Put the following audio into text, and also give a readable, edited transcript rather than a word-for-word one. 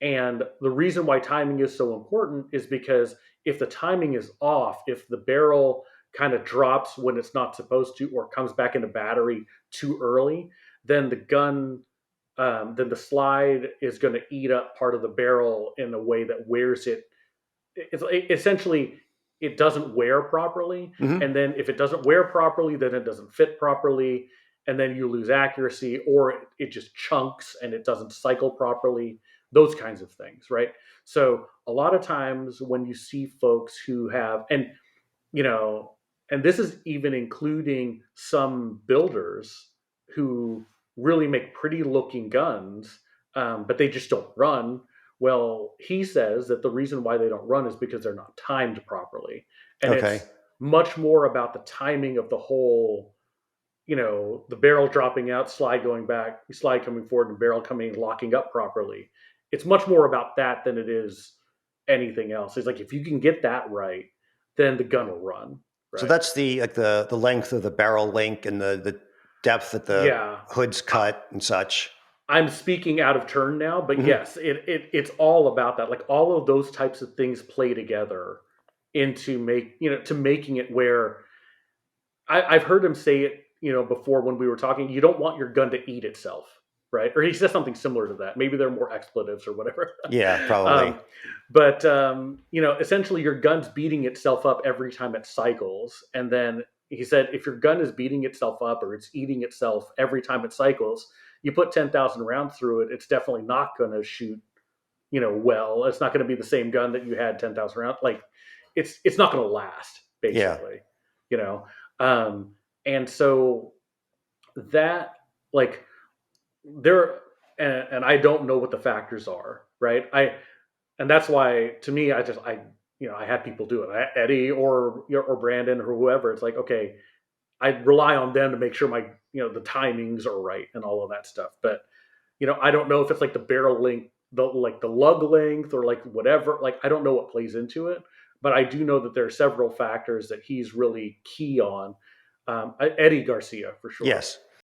And the reason why timing is so important is because if the timing is off, if the barrel kind of drops when it's not supposed to, or comes back into battery too early, then then the slide is going to eat up part of the barrel in a way that wears it. Essentially, it doesn't wear properly, Hmm. and then if it doesn't wear properly, then it doesn't fit properly, and then you lose accuracy, or it just chunks and it doesn't cycle properly. Those kinds of things, right? So a lot of times when you see folks who have, you know, and this is even including some builders who really make pretty looking guns, but they just don't run. Well, he says that the reason why they don't run is because they're not timed properly. And Okay. it's much more about the timing of the whole, the barrel dropping out, slide going back, slide coming forward, and barrel coming, locking up properly. It's much more about that than it is anything else. It's like if you can get that right, then the gun will run, So right? that's the length of the barrel link and the depth that the Yeah. hood's I, cut and such. I'm speaking out of turn now, but Hmm. yes, it's all about that. Like all of those types of things play together into to making it where I've heard him say it, before when we were talking. You don't want your gun to eat itself, right? Or he says something similar to that. Maybe they're more expletives or whatever. Yeah, probably. um, but essentially, your gun's beating itself up every time it cycles, and then he said if your gun is beating itself up or it's eating itself every time it cycles, you put 10,000 rounds through it. It's definitely not going to shoot, well. It's not going to be the same gun that you had 10,000 rounds. Like, it's not going to last, Yeah. basically, you know. Um, and so that, like, there, and I don't know what the factors are, right? And that's why, to me, I had people do it, Eddie or Brandon or whoever. It's like, okay, I rely on them to make sure my, the timings are right and all of that stuff. But I don't know if it's like the barrel length, the lug length, or like whatever. Like, I don't know what plays into it, but I do know that there are several factors that he's really key on. Eddie Garcia for sure. Yes.